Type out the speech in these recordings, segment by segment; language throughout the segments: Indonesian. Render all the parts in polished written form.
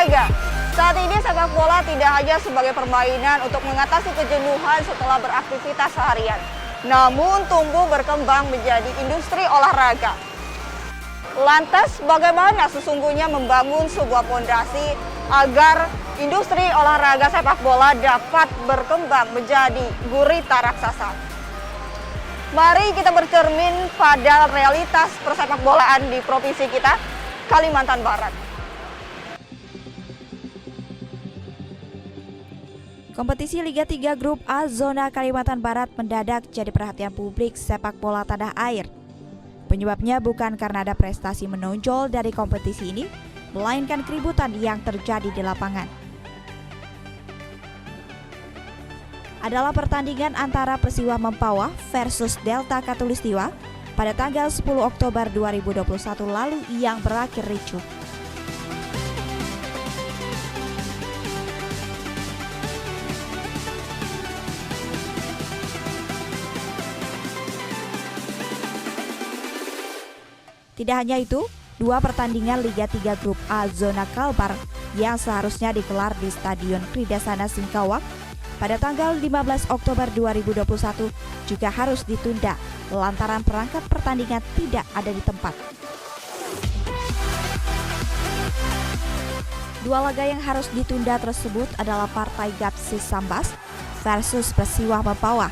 olahraga. Saat ini sepak bola tidak hanya sebagai permainan untuk mengatasi kejenuhan setelah beraktivitas seharian, namun tumbuh berkembang menjadi industri olahraga. Lantas, bagaimana sesungguhnya membangun sebuah fondasi agar industri olahraga sepak bola dapat berkembang menjadi gurita raksasa? Mari kita bercermin pada realitas persepak bolaan di provinsi kita, Kalimantan Barat. Kompetisi Liga 3 Grup A Zona Kalimantan Barat mendadak jadi perhatian publik sepak bola tanah air. Penyebabnya bukan karena ada prestasi menonjol dari kompetisi ini, melainkan keributan yang terjadi di lapangan. Adalah pertandingan antara Persiwa Mempawah versus Delta Katulistiwa pada tanggal 10 Oktober 2021 lalu yang berakhir ricuh. Tidak hanya itu, dua pertandingan Liga 3 Grup A Zona Kalbar yang seharusnya digelar di Stadion Kridasana Singkawang pada tanggal 15 Oktober 2021 juga harus ditunda lantaran perangkat pertandingan tidak ada di tempat. Dua laga yang harus ditunda tersebut adalah partai Gapsis Sambas versus Persiwa Mempawah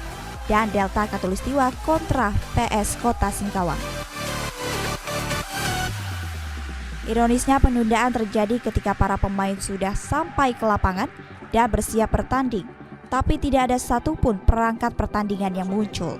dan Delta Katulistiwa kontra PS Kota Singkawang. Ironisnya penundaan terjadi ketika para pemain sudah sampai ke lapangan dan bersiap bertanding, tapi tidak ada satupun perangkat pertandingan yang muncul.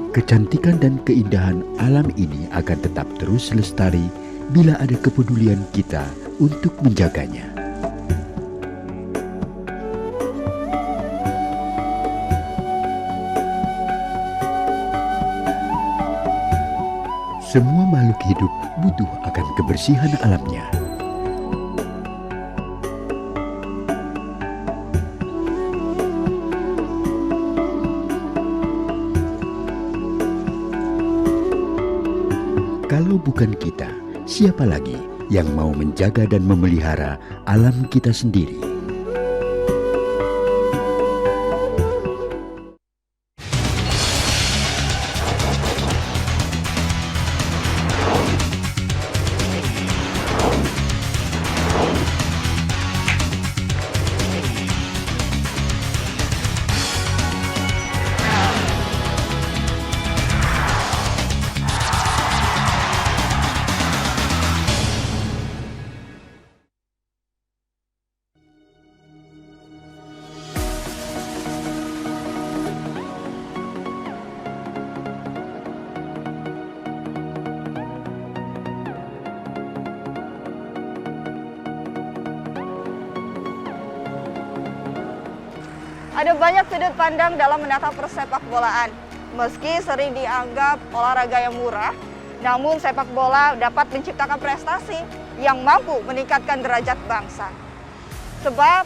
Kecantikan dan keindahan alam ini akan tetap terus lestari bila ada kepedulian kita untuk menjaganya. Semua makhluk hidup butuh akan kebersihan alamnya. Kalau bukan kita, siapa lagi yang mau menjaga dan memelihara alam kita sendiri? Ada banyak sudut pandang dalam menatap persepak bolaan. Meski sering dianggap olahraga yang murah, namun sepak bola dapat menciptakan prestasi yang mampu meningkatkan derajat bangsa. Sebab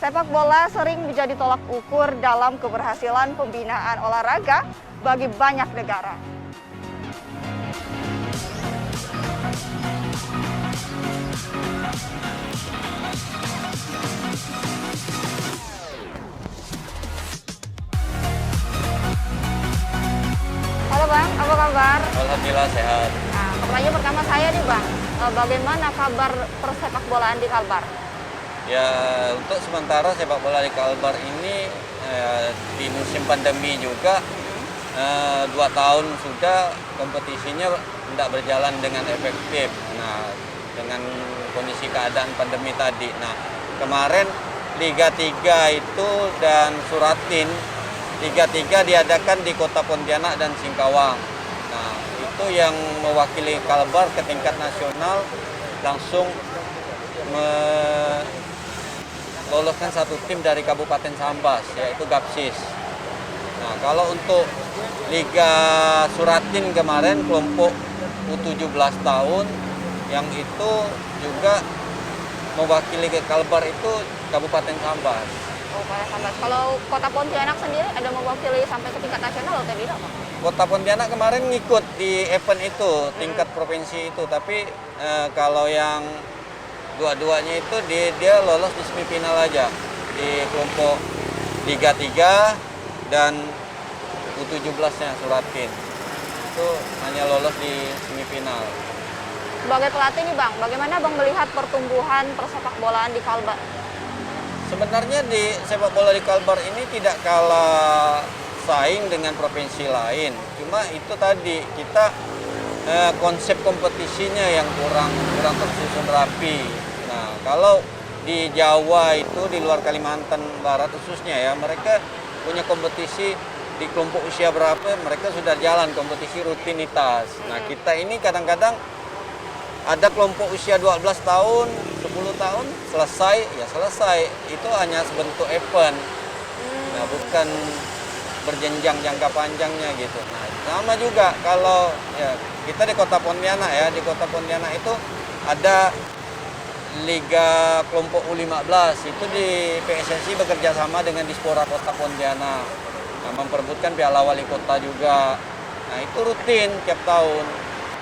sepak bola sering menjadi tolak ukur dalam keberhasilan pembinaan olahraga bagi banyak negara. Halo Bang, apa kabar? Alhamdulillah sehat. Nah, pertanyaan pertama saya nih Bang, bagaimana kabar persepak bolaan di Kalbar? Ya, untuk sementara sepak bola di Kalbar ini di musim pandemi juga 2 tahun sudah kompetisinya tidak berjalan dengan efektif. Nah, dengan kondisi keadaan pandemi tadi. Nah, kemarin Liga 3 itu dan Suratin Liga 3 diadakan di Kota Pontianak dan Singkawang. Nah, itu yang mewakili Kalbar ke tingkat nasional langsung meloloskan satu tim dari Kabupaten Sambas, yaitu Gapsis. Nah, kalau untuk Liga Suratin kemarin kelompok U17 tahun yang itu juga mewakili ke Kalbar itu Kabupaten Sambas. Oh, Kayak Sambas. Kalau Kota Pontianak sendiri ada mewakili sampai ke tingkat nasional atau tidak, Pak? Kota Pontianak kemarin ngikut di event itu, tingkat provinsi itu. Tapi kalau yang dua-duanya itu dia lolos di semifinal aja. Di kelompok Liga 3 dan U17-nya Suratin. Itu hanya lolos di semifinal. Sebagai pelatih nih Bang, bagaimana Bang melihat pertumbuhan persepak bolaan di Kalbar? Sebenarnya di sepak bola di Kalbar ini tidak kalah saing dengan provinsi lain. Cuma itu tadi kita konsep kompetisinya yang kurang tersusun rapi. Nah, kalau di Jawa itu di luar Kalimantan Barat khususnya ya, mereka punya kompetisi di kelompok usia berapa mereka sudah jalan kompetisi rutinitas. Nah, kita ini kadang-kadang ada kelompok usia 12 tahun, 10 tahun, selesai. Itu hanya sebentuk event. Nah, bukan berjenjang jangka panjangnya gitu. Nah, sama juga kalau ya, kita di Kota Pontianak ya, di Kota Pontianak itu ada Liga kelompok U15. Itu di PSSI bekerja sama dengan Dispora Kota Pontianak. Nah, memperebutkan piala wali kota juga. Nah, itu rutin tiap tahun.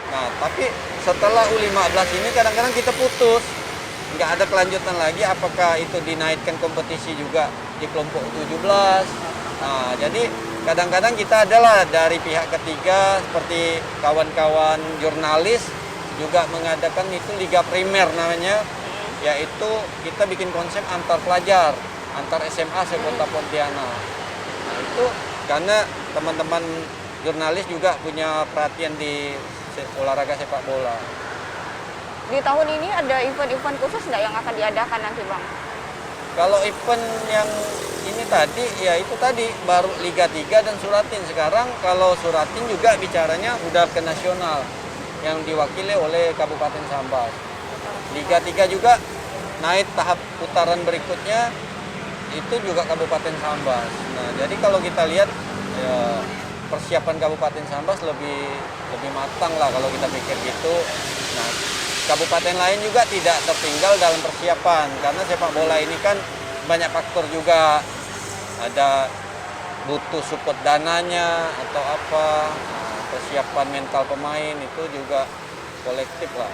Nah, tapi setelah U15 ini kadang-kadang kita putus. Nggak ada kelanjutan lagi, apakah itu dinaikkan kompetisi juga di kelompok U17. Nah, jadi kadang-kadang kita adalah dari pihak ketiga seperti kawan-kawan jurnalis juga mengadakan itu Liga Primer namanya, yaitu kita bikin konsep antar pelajar, antar SMA se-Kota Pontianak. Nah, itu karena teman-teman jurnalis juga punya perhatian di olahraga sepak bola. Di tahun ini ada event-event khusus nggak yang akan diadakan nanti Bang? Kalau event yang ini tadi, ya itu tadi baru Liga 3 dan Suratin. Sekarang kalau Suratin juga bicaranya udah ke nasional yang diwakili oleh Kabupaten Sambas. Liga 3 juga naik tahap putaran berikutnya itu juga Kabupaten Sambas. Nah, jadi kalau kita lihat ya, persiapan Kabupaten Sambas lebih matang lah kalau kita pikir gitu. Nah, kabupaten lain juga tidak tertinggal dalam persiapan karena sepak bola ini kan banyak faktor juga. Ada butuh support dananya atau apa, persiapan mental pemain itu juga kolektif lah.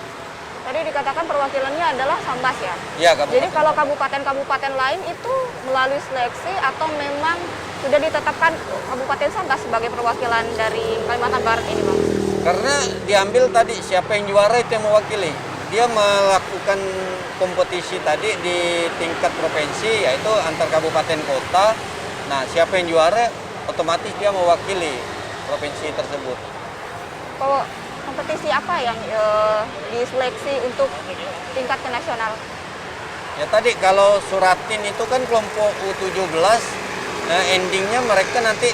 Tadi dikatakan perwakilannya adalah Sambas ya? Ya, Jadi kalau kabupaten-kabupaten lain itu melalui seleksi atau memang sudah ditetapkan Kabupaten Sambas sebagai perwakilan dari Kalimantan Barat ini Bang? Karena diambil tadi siapa yang juara itu yang mewakili. Dia melakukan kompetisi tadi di tingkat provinsi yaitu antar kabupaten kota. Nah, siapa yang juara otomatis dia mewakili provinsi tersebut. Kalau kompetisi apa yang diseleksi untuk tingkat ke nasional? Ya tadi kalau Suratin itu kan kelompok U17, endingnya mereka nanti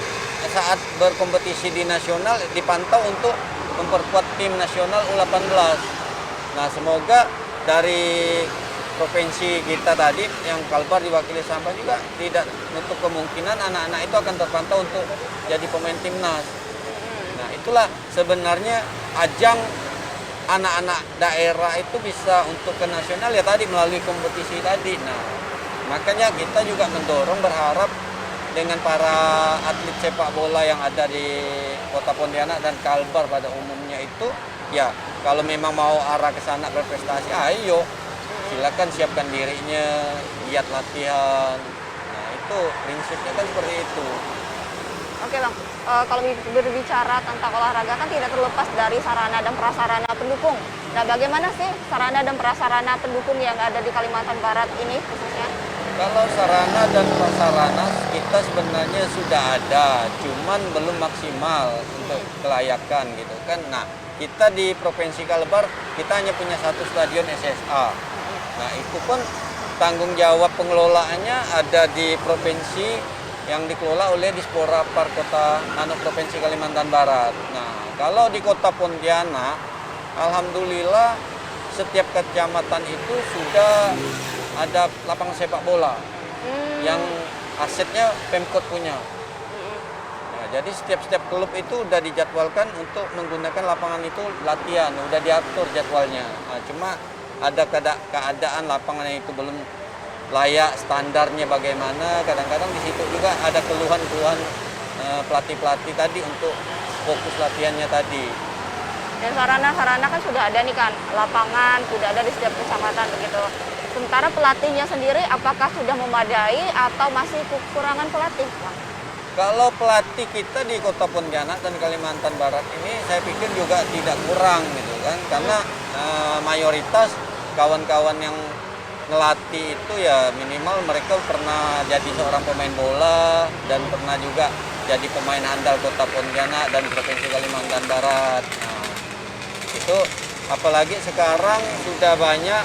saat berkompetisi di nasional dipantau untuk memperkuat tim nasional U18. Nah, semoga dari provinsi kita tadi yang Kalbar diwakili Sampang juga tidak menutup kemungkinan anak-anak itu akan terpantau untuk jadi pemain timnas. Nah itulah sebenarnya ajang anak-anak daerah itu bisa untuk ke nasional ya tadi melalui kompetisi tadi. Nah makanya kita juga mendorong berharap dengan para atlet sepak bola yang ada di Kota Pontianak dan Kalbar pada umumnya itu ya kalau memang mau arah ke sana berprestasi ayo silakan siapkan dirinya, giat latihan. Nah itu prinsipnya kan seperti itu. Oke Bang, kalau berbicara tentang olahraga kan tidak terlepas dari sarana dan prasarana pendukung. Nah bagaimana sih sarana dan prasarana pendukung yang ada di Kalimantan Barat ini khususnya? Kalau sarana dan prasarana kita sebenarnya sudah ada, cuman belum maksimal untuk kelayakan gitu kan. Nah kita di Provinsi Kalbar kita hanya punya satu stadion SSA. Nah itu pun tanggung jawab pengelolaannya ada di provinsi yang dikelola oleh Dispora Park Kota Provinsi Kalimantan Barat. Nah kalau di Kota Pontianak, alhamdulillah setiap kecamatan itu sudah ada lapangan sepak bola yang asetnya Pemkot punya. Nah, jadi setiap klub itu udah dijadwalkan untuk menggunakan lapangan itu latihan, udah diatur jadwalnya. Nah, cuma ada keadaan lapangannya itu belum layak standarnya bagaimana. Kadang-kadang di situ juga ada keluhan-keluhan pelatih-pelatih tadi untuk fokus latihannya tadi. Dan sarana-sarana kan sudah ada nih kan, lapangan sudah ada di setiap kecamatan begitu. Sementara pelatihnya sendiri apakah sudah memadai atau masih kekurangan pelatih, Bang? Kalau pelatih kita di Kota Pontianak dan Kalimantan Barat ini saya pikir juga tidak kurang gitu kan, karena mayoritas kawan-kawan yang ngelatih itu ya minimal mereka pernah jadi seorang pemain bola dan pernah juga jadi pemain handal Kota Pontianak dan Provinsi Kalimantan Barat. Nah, itu apalagi sekarang sudah banyak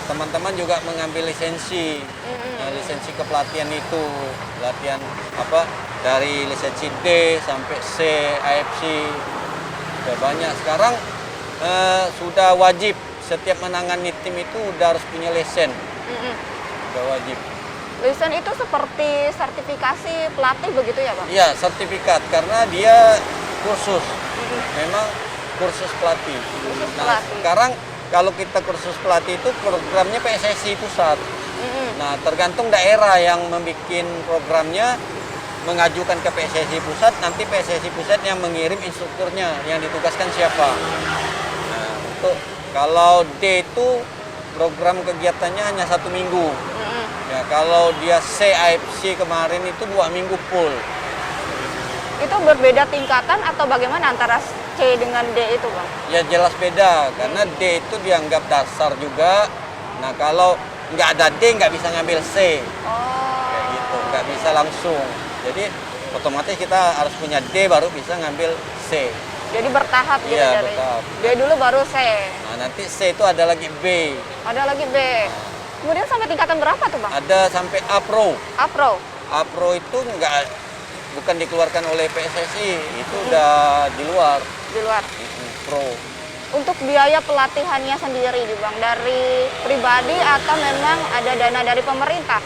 teman-teman juga mengambil lisensi, lisensi kepelatihan itu, latihan apa dari lisensi D sampai C, AFC, sudah banyak. Sekarang sudah wajib setiap menangani tim itu udah harus punya lisen, sudah wajib. Lisen itu seperti sertifikasi pelatih begitu ya Bang? Iya, sertifikat karena dia kursus, memang kursus pelatih. Nah, sekarang kalau kita kursus pelatih itu programnya PSSI pusat. Nah, tergantung daerah yang membuat programnya mengajukan ke PSSI pusat, nanti PSSI pusat yang mengirim instrukturnya yang ditugaskan siapa. Nah, untuk kalau D itu program kegiatannya hanya 1 minggu. Ya, kalau dia C AFC kemarin itu 2 minggu full. Itu berbeda tingkatan atau bagaimana antara C dengan D itu Bang? Ya jelas beda, karena D itu dianggap dasar juga. Nah kalau nggak ada D nggak bisa ngambil C. Kayak gitu, nggak bisa langsung. Jadi otomatis kita harus punya D baru bisa ngambil C. Jadi bertahap gitu Iya, dari bertahap. D dulu baru C. Nah nanti C itu ada lagi B. Ada lagi B. Kemudian sampai tingkatan berapa tuh Bang? Ada sampai A Pro. A Pro. A Pro itu bukan dikeluarkan oleh PSSI, itu udah di luar. Di luar. Pro. Untuk biaya pelatihannya sendiri nih Bang, dari pribadi atau memang ada dana dari pemerintah?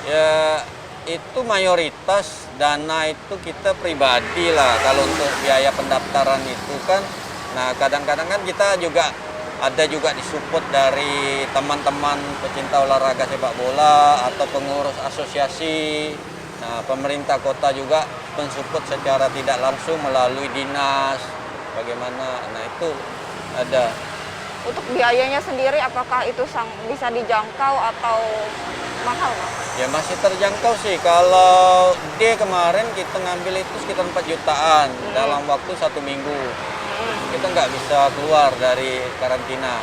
Ya itu mayoritas dana itu kita pribadi lah kalau untuk biaya pendaftaran itu kan. Nah kadang-kadang kan kita juga ada juga disupport dari teman-teman pecinta olahraga sepak bola atau pengurus asosiasi. Nah pemerintah kota juga mensupport secara tidak langsung melalui dinas. Bagaimana? Nah itu ada. Untuk biayanya sendiri apakah itu bisa dijangkau atau mahal Bang? Ya masih terjangkau sih. Kalau D kemarin kita ngambil itu sekitar 4 jutaan dalam waktu 1 minggu. Kita nggak bisa keluar dari karantina.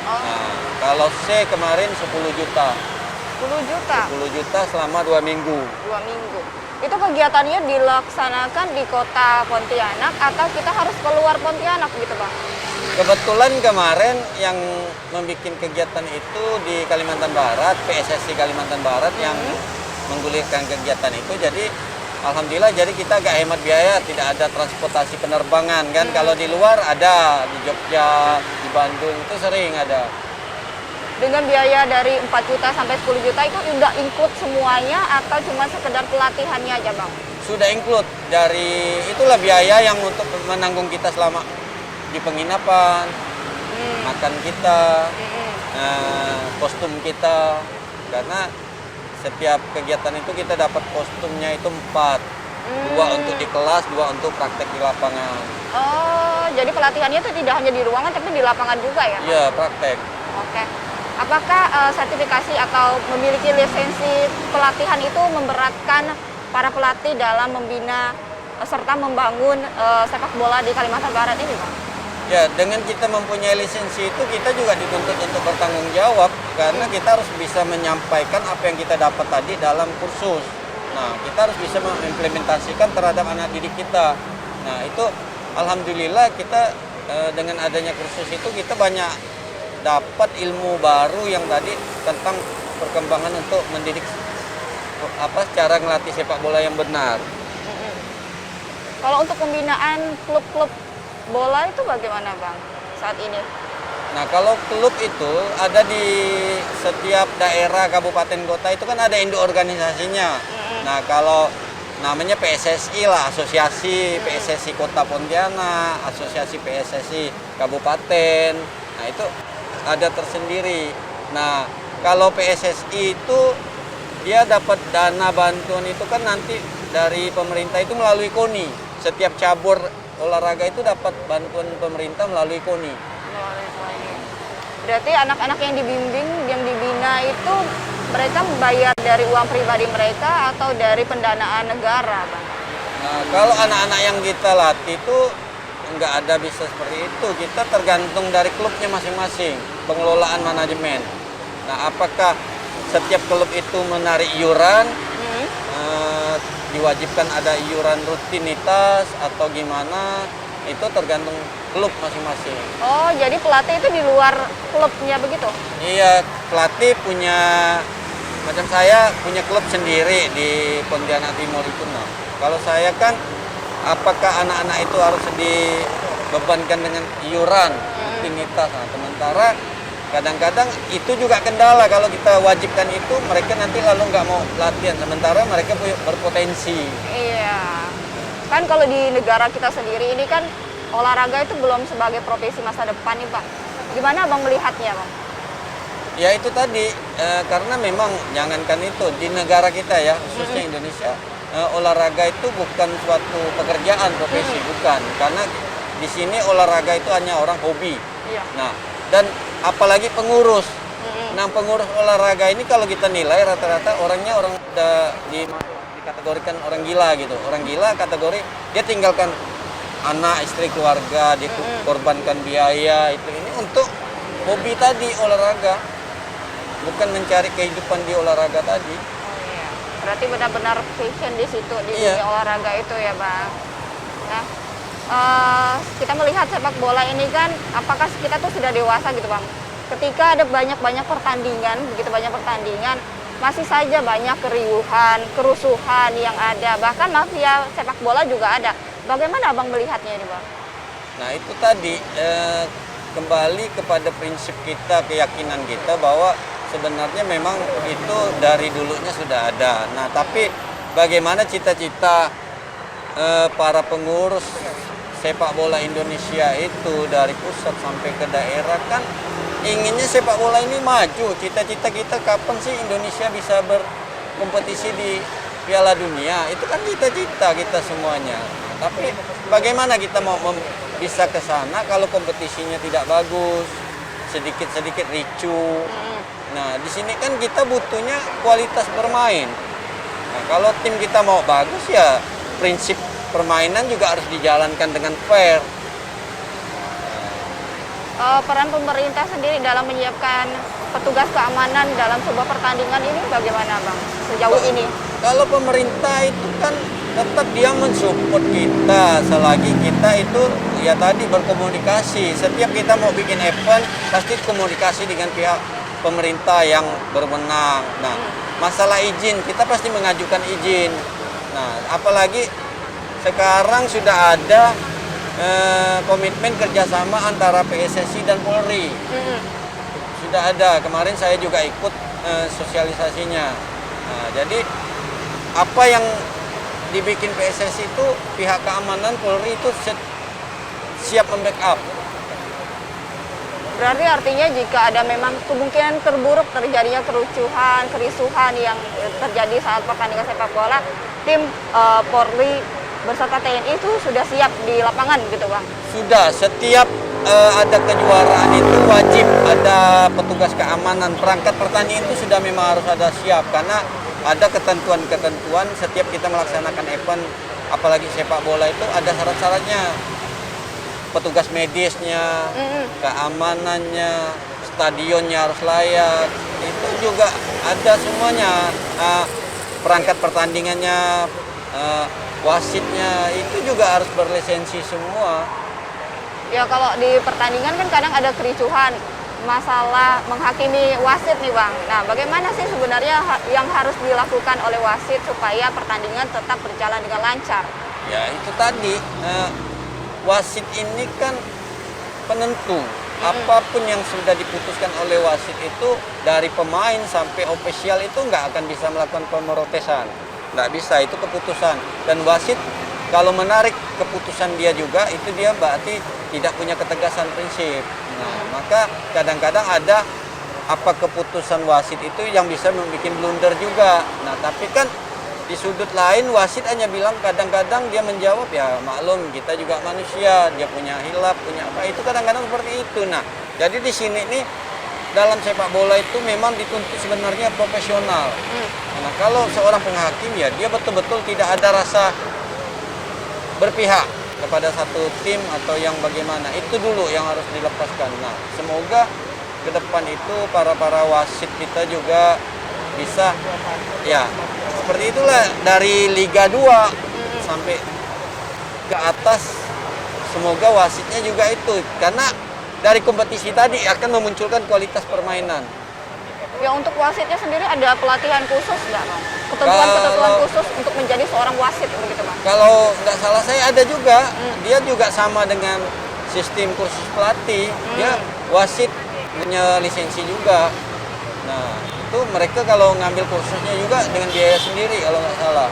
Nah, kalau C kemarin 10 juta. 10 juta? 10 juta selama 2 minggu. 2 minggu. Itu kegiatannya dilaksanakan di Kota Pontianak atau kita harus keluar Pontianak gitu Bang? Kebetulan kemarin yang membuat kegiatan itu di Kalimantan Barat, PSSI Kalimantan Barat yang menggulirkan kegiatan itu. Jadi alhamdulillah jadi kita agak hemat biaya, tidak ada transportasi penerbangan kan. Kalau di luar ada, di Jogja, di Bandung itu sering ada. dengan biaya dari 4 juta sampai 10 juta itu udah include semuanya atau cuma sekedar pelatihannya aja Bang? Sudah include dari itulah biaya yang untuk menanggung kita selama di penginapan, makan kita, kostum kita, karena setiap kegiatan itu kita dapat kostumnya itu 4, 2 untuk di kelas, 2 untuk praktek di lapangan. Oh, jadi pelatihannya itu tidak hanya di ruangan tapi di lapangan juga ya? Iya, praktek. Oke. Apakah sertifikasi atau memiliki lisensi pelatihan itu memberatkan para pelatih dalam membina serta membangun sepak bola di Kalimantan Barat ini, Bang? Ya, dengan kita mempunyai lisensi itu kita juga dituntut untuk bertanggung jawab karena kita harus bisa menyampaikan apa yang kita dapat tadi dalam kursus. Nah, kita harus bisa mengimplementasikan terhadap anak didik kita. Nah, itu alhamdulillah kita dengan adanya kursus itu kita banyak dapat ilmu baru yang tadi tentang perkembangan untuk mendidik cara ngelatih sepak bola yang benar. Kalau untuk pembinaan klub-klub bola itu bagaimana Bang saat ini? Nah, kalau klub itu ada di setiap daerah kabupaten kota itu kan ada induk organisasinya. Nah, kalau namanya PSSI lah, Asosiasi PSSI Kota Pontianak, Asosiasi PSSI Kabupaten. Nah, itu ada tersendiri. Nah, kalau PSSI itu dia dapat dana bantuan itu kan nanti dari pemerintah itu melalui KONI. Setiap cabur olahraga itu dapat bantuan pemerintah melalui KONI. Berarti anak-anak yang dibimbing, yang dibina itu mereka bayar dari uang pribadi mereka atau dari pendanaan negara, Bang? Nah, kalau anak-anak yang kita latih itu nggak ada bisa seperti itu. Kita tergantung dari klubnya masing-masing, pengelolaan manajemen. Nah, apakah setiap klub itu menarik iuran, diwajibkan ada iuran rutinitas atau gimana, itu tergantung klub masing-masing. Oh, jadi pelatih itu di luar klubnya begitu? Iya, pelatih punya, macam saya punya klub sendiri di Pontianak Timur itu. Nah, kalau saya kan, apakah anak-anak itu harus dibebankan dengan iuran rutinitas? Nah, sementara kadang-kadang itu juga kendala kalau kita wajibkan itu, mereka nanti lalu nggak mau latihan, sementara mereka berpotensi. Iya, kan kalau di negara kita sendiri ini kan olahraga itu belum sebagai profesi masa depan nih Bang. Gimana Bang melihatnya Bang? Ya itu tadi, karena memang jangankan itu, di negara kita ya, khususnya Indonesia, olahraga itu bukan suatu pekerjaan, profesi, bukan. Karena di sini olahraga itu hanya orang hobi. Iya. Nah, dan apalagi pengurus. Nah, pengurus olahraga ini kalau kita nilai rata-rata orangnya orang dikategorikan orang gila gitu. Orang gila kategori dia tinggalkan anak, istri, keluarga, dia korbankan biaya itu ini untuk hobi tadi olahraga. Bukan mencari kehidupan di olahraga tadi. Oh iya. Berarti benar-benar passion di situ di dunia olahraga itu ya Bang. Nah, kita melihat sepak bola ini kan, apakah kita tuh sudah dewasa gitu Bang? Ketika ada banyak-banyak pertandingan, begitu banyak pertandingan, masih saja banyak keriuhan, kerusuhan yang ada. Bahkan mafia sepak bola juga ada. Bagaimana Abang melihatnya ini Bang? Nah itu tadi, kembali kepada prinsip kita, keyakinan kita bahwa sebenarnya memang itu dari dulunya sudah ada. Nah tapi bagaimana cita-cita para pengurus sepak bola Indonesia itu dari pusat sampai ke daerah kan inginnya sepak bola ini maju. Cita-cita kita kapan sih Indonesia bisa berkompetisi di Piala Dunia? Itu kan cita-cita kita semuanya. Tapi bagaimana kita mau bisa ke sana kalau kompetisinya tidak bagus, sedikit-sedikit ricu. Nah, di sini kan kita butuhnya kualitas bermain. Nah, kalau tim kita mau bagus ya prinsip permainan juga harus dijalankan dengan fair. Peran pemerintah sendiri dalam menyiapkan petugas keamanan dalam sebuah pertandingan ini bagaimana Bang sejauh ini? Kalau pemerintah itu kan tetap dia mensupport kita selagi kita itu ya tadi berkomunikasi. Setiap kita mau bikin event pasti komunikasi dengan pihak pemerintah yang berwenang. Nah, masalah izin kita pasti mengajukan izin. Nah, apalagi sekarang sudah ada komitmen kerjasama antara PSSI dan Polri. sudah ada. Kemarin saya juga ikut sosialisasinya. Nah, jadi apa yang dibikin PSSI itu pihak keamanan Polri itu siap membackup. Berarti artinya jika ada memang kemungkinan terburuk terjadinya kerusuhan, kerisuhan yang terjadi saat pertandingan sepak bola, tim Polri beserta TNI itu sudah siap di lapangan gitu Bang? Sudah, setiap ada kejuaraan itu wajib ada petugas keamanan. Perangkat pertandingan itu sudah memang harus ada siap karena ada ketentuan-ketentuan setiap kita melaksanakan event, apalagi sepak bola itu ada syarat-syaratnya. Petugas medisnya, keamanannya, stadionnya harus layak, itu juga ada semuanya. Perangkat pertandingannya, wasitnya itu juga harus berlisensi semua. Ya kalau di pertandingan kan kadang ada kericuhan, masalah menghakimi wasit nih Bang. Nah bagaimana sih sebenarnya yang harus dilakukan oleh wasit supaya pertandingan tetap berjalan dengan lancar? Ya itu tadi. Wasit ini kan penentu. Apapun yang sudah diputuskan oleh wasit itu dari pemain sampai ofisial itu nggak akan bisa melakukan pemrotesan. Nggak bisa, itu keputusan. Dan wasit kalau menarik keputusan dia juga, itu dia berarti tidak punya ketegasan prinsip. Nah, maka kadang-kadang ada apa keputusan wasit itu yang bisa membuat blunder juga. Nah, tapi kan di sudut lain wasit hanya bilang kadang-kadang dia menjawab ya maklum kita juga manusia, dia punya hilaf, punya apa, itu kadang-kadang seperti itu. Nah, jadi di sini nih dalam sepak bola itu memang dituntut sebenarnya profesional. Nah, kalau seorang penghakim ya dia betul-betul tidak ada rasa berpihak kepada satu tim atau yang bagaimana. Itu dulu yang harus dilepaskan. Nah, semoga ke depan itu para wasit kita juga bisa ya seperti itulah dari Liga 2 sampai ke atas, semoga wasitnya juga itu karena dari kompetisi tadi akan memunculkan kualitas permainan. Ya untuk wasitnya sendiri ada pelatihan khusus nggak Bang? Ketentuan khusus untuk menjadi seorang wasit begitu Bang? Kalau nggak salah saya ada juga, dia juga sama dengan sistem kursus pelatih, dia wasit punya lisensi juga. Nah, itu mereka kalau ngambil kursusnya juga dengan biaya sendiri kalau nggak salah.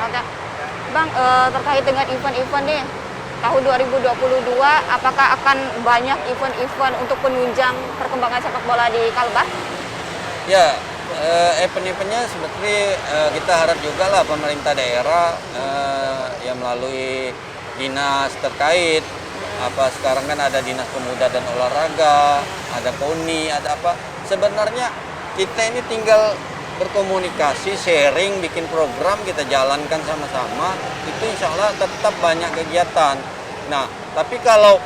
Oke. Bang, terkait dengan event-event nih, tahun 2022 apakah akan banyak event-event untuk penunjang perkembangan sepak bola di Kalbar? Ya, event-eventnya seperti kita harap juga lah pemerintah daerah yang melalui dinas terkait. Apa sekarang kan ada Dinas Pemuda dan Olahraga, ada KONI, ada apa. Sebenarnya kita ini tinggal berkomunikasi, sharing, bikin program, kita jalankan sama-sama, itu insya Allah tetap banyak kegiatan. Nah, tapi kalau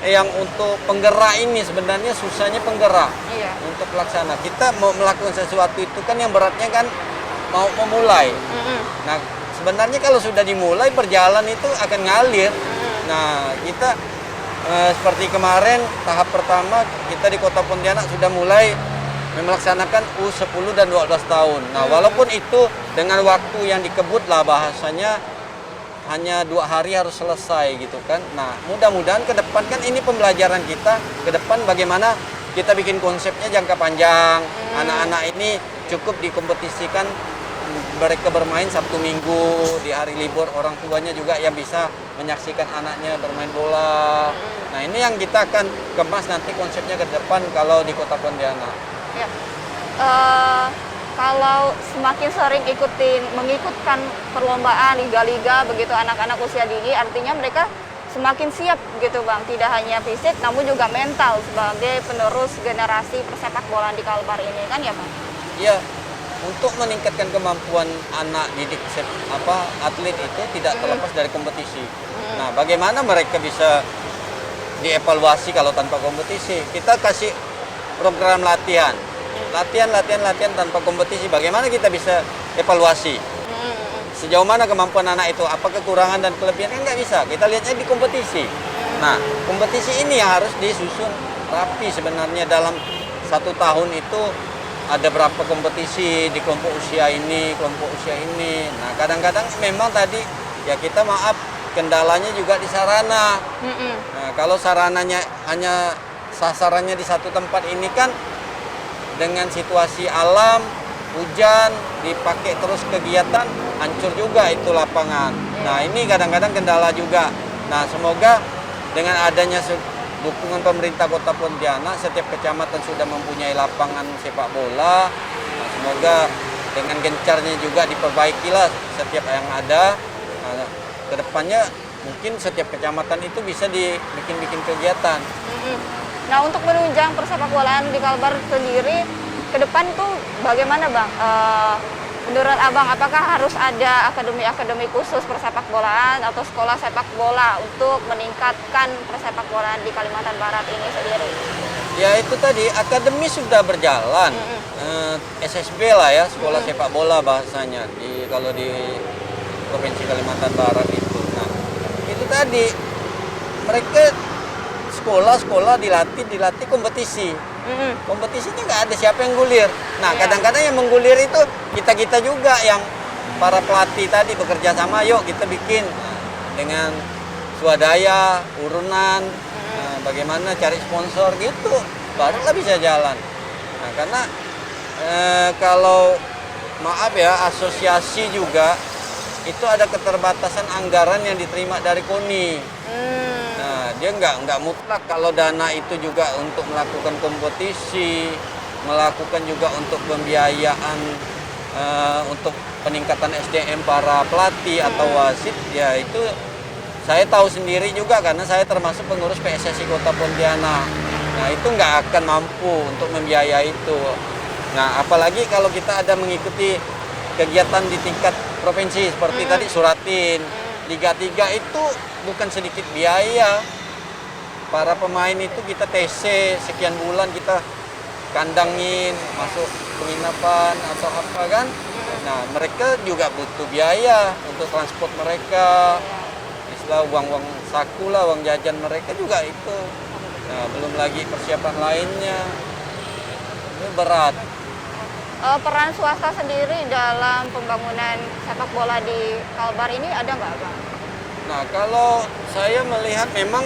yang untuk penggerak ini sebenarnya susahnya penggerak. Iya. Untuk pelaksana. Kita mau melakukan sesuatu itu kan yang beratnya kan mau memulai. Nah, sebenarnya kalau sudah dimulai perjalanan itu akan ngalir. Nah, kita seperti kemarin tahap pertama kita di Kota Pontianak sudah mulai melaksanakan U10 dan 12 tahun. Nah, walaupun itu dengan waktu yang dikebut lah bahasanya hanya 2 hari harus selesai gitu kan. Nah, mudah-mudahan ke depan kan ini pembelajaran kita ke depan bagaimana kita bikin konsepnya jangka panjang. Anak-anak ini cukup dikompetisikan mereka bermain Sabtu Minggu, di hari libur orang tuanya juga yang bisa menyaksikan anaknya bermain bola. Nah, ini yang kita akan kemas nanti konsepnya ke depan kalau di Kota Pontianak. Ya. Kalau semakin sering mengikutkan perlombaan liga-liga begitu anak-anak usia dini, artinya mereka semakin siap gitu Bang, tidak hanya fisik namun juga mental sebagai penerus generasi persepak bola di Kalbar ini kan ya Bang? Iya, untuk meningkatkan kemampuan anak didik atlet itu tidak terlepas dari kompetisi. Nah, bagaimana mereka bisa dievaluasi kalau tanpa kompetisi? Kita kasih program latihan tanpa kompetisi. Bagaimana kita bisa evaluasi? Sejauh mana kemampuan anak itu? Apa kekurangan dan kelebihan? Kan nggak bisa. Kita lihatnya di kompetisi. Nah, kompetisi ini yang harus disusun rapi sebenarnya dalam 1 tahun itu. Ada berapa kompetisi di kelompok usia ini, kelompok usia ini. Nah, kadang-kadang memang tadi ya kita maaf kendalanya juga di sarana. Nah, kalau sarananya hanya sasarannya di satu tempat ini kan dengan situasi alam, hujan, dipakai terus kegiatan, hancur juga itu lapangan. Nah ini kadang-kadang kendala juga. Nah semoga dengan adanya dukungan pemerintah Kota Pontianak, setiap kecamatan sudah mempunyai lapangan sepak bola. Nah, semoga dengan gencarnya juga diperbaikilah setiap yang ada. Nah, kedepannya mungkin setiap kecamatan itu bisa dibikin kegiatan. Nah, untuk menunjang persepak bolaan di Kalbar sendiri, ke depan tuh bagaimana Bang? Menurut Abang, apakah harus ada akademi-akademi khusus persepak bolaan atau sekolah sepak bola untuk meningkatkan persepak bolaan di Kalimantan Barat ini sendiri? Ya itu tadi, akademi sudah berjalan. SSB lah ya, sekolah sepak bola bahasanya, kalau di Provinsi Kalimantan Barat itu. Nah, itu tadi, mereka sekolah dilatih kompetisi. Kompetisinya nggak ada siapa yang gulir. Nah kadang-kadang yang menggulir itu kita juga yang para pelatih tadi bekerja sama, yuk kita bikin dengan swadaya, urunan, bagaimana cari sponsor gitu, barulah bisa jalan. Nah karena kalau maaf ya, asosiasi juga itu ada keterbatasan anggaran yang diterima dari KONI. Nah, dia nggak mutlak kalau dana itu juga untuk melakukan kompetisi, melakukan juga untuk pembiayaan untuk peningkatan SDM para pelatih atau wasit. Ya itu saya tahu sendiri juga karena saya termasuk pengurus PSSI Kota Pontianak. Nah itu nggak akan mampu untuk membiayai itu. Nah apalagi kalau kita ada mengikuti kegiatan di tingkat provinsi seperti tadi Suratin, Liga 3 itu bukan sedikit biaya. Para pemain itu kita TC sekian bulan, kita kandangin, masuk penginapan atau apa kan. Nah mereka juga butuh biaya untuk transport mereka, istilah uang saku lah, uang jajan mereka juga itu. Nah belum lagi persiapan lainnya, ini berat. Peran swasta sendiri dalam pembangunan sepak bola di Kalbar ini ada nggak Bang? Nah kalau saya melihat memang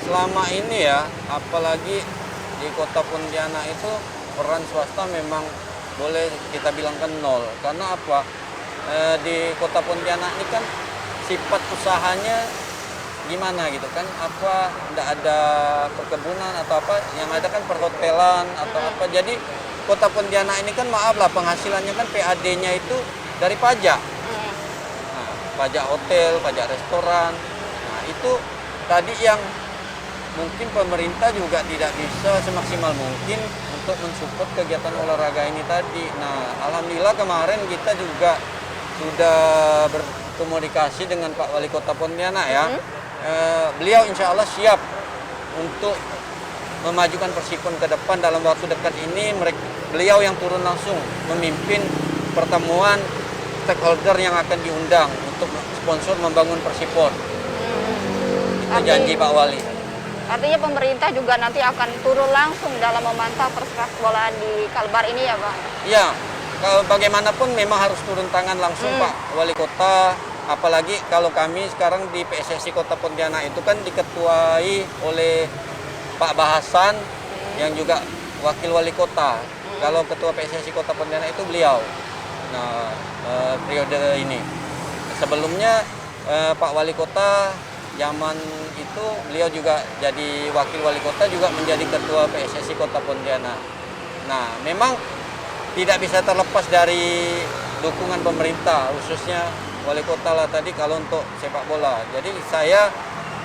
selama ini ya, apalagi di Kota Pontianak itu peran swasta memang boleh kita bilangkan nol. Karena apa? Di Kota Pontianak ini kan sifat usahanya gimana gitu kan? Apa tidak ada perkebunan atau apa? Yang ada kan perhotelan atau apa. Jadi Kota Pontianak ini kan maaf lah, penghasilannya kan PAD-nya itu dari pajak. Nah, pajak hotel, pajak restoran. Nah itu tadi yang mungkin pemerintah juga tidak bisa semaksimal mungkin untuk mensupport kegiatan olahraga ini tadi. Nah, alhamdulillah kemarin kita juga sudah berkomunikasi dengan Pak Wali Kota Pontianak ya. Beliau insya Allah siap untuk memajukan Persipon ke depan. Dalam waktu dekat ini beliau yang turun langsung memimpin pertemuan stakeholder yang akan diundang untuk sponsor membangun Persipon. Itu janji Pak Wali. Artinya pemerintah juga nanti akan turun langsung dalam memantau persepak bolaan di Kalbar ini ya Bang? Iya, bagaimanapun memang harus turun tangan langsung Pak Wali Kota. Apalagi kalau kami sekarang di PSSI Kota Pontianak itu kan diketuai oleh Pak Bahasan yang juga wakil wali kota. Kalau ketua PSSI Kota Pontianak itu beliau. Nah, periode ini. Sebelumnya Pak Wali Kota zaman itu beliau juga jadi wakil wali kota, juga menjadi ketua PSSI Kota Pontianak. Nah, memang tidak bisa terlepas dari dukungan pemerintah, khususnya wali kota lah tadi kalau untuk sepak bola. Jadi saya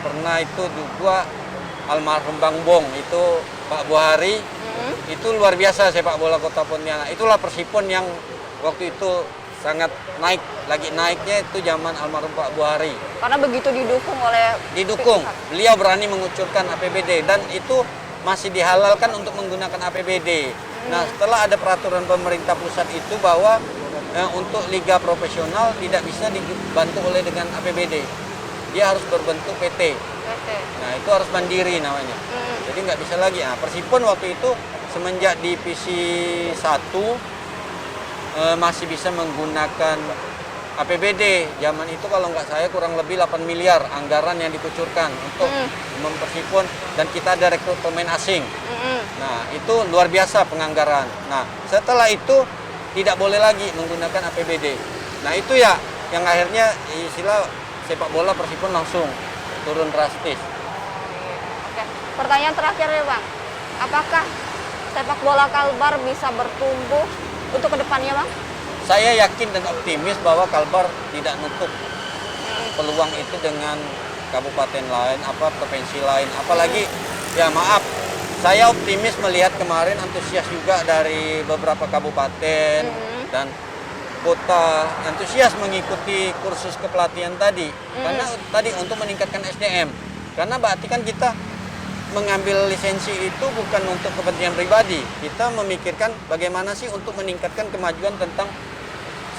pernah itu juga almarhum Bang Bong, itu Pak Buhari, itu luar biasa sepak bola Kota Pontianak. Itulah Persipon yang waktu itu sangat naik, lagi naiknya itu zaman almarhum Pak Buhari. Karena begitu didukung oleh Didukung, beliau berani mengucurkan APBD dan itu masih dihalalkan untuk menggunakan APBD. Nah setelah ada peraturan pemerintah pusat itu bahwa untuk liga profesional tidak bisa dibantu oleh dengan APBD. Dia harus berbentuk PT. Nah itu harus mandiri namanya. Jadi nggak bisa lagi. Nah Persipon waktu itu semenjak divisi 1 masih bisa menggunakan APBD. Zaman itu kalau nggak saya kurang lebih 8 miliar anggaran yang dikucurkan untuk mempersipun, dan kita ada rekrut pemain asing. Nah, itu luar biasa penganggaran. Nah, setelah itu tidak boleh lagi menggunakan APBD. Nah, itu ya yang akhirnya istilah sepak bola Persipun langsung turun drastis. Oke. Pertanyaan terakhir ya Bang, apakah sepak bola Kalbar bisa bertumbuh untuk kedepannya Bang? Saya yakin dan optimis bahwa Kalbar tidak nutup peluang itu dengan kabupaten lain, provinsi lain. Apalagi, ya maaf, saya optimis melihat kemarin antusias juga dari beberapa kabupaten dan kota antusias mengikuti kursus kepelatihan tadi. Karena tadi untuk meningkatkan SDM. Karena berarti kan kita mengambil lisensi itu bukan untuk kepentingan pribadi. Kita memikirkan bagaimana sih untuk meningkatkan kemajuan tentang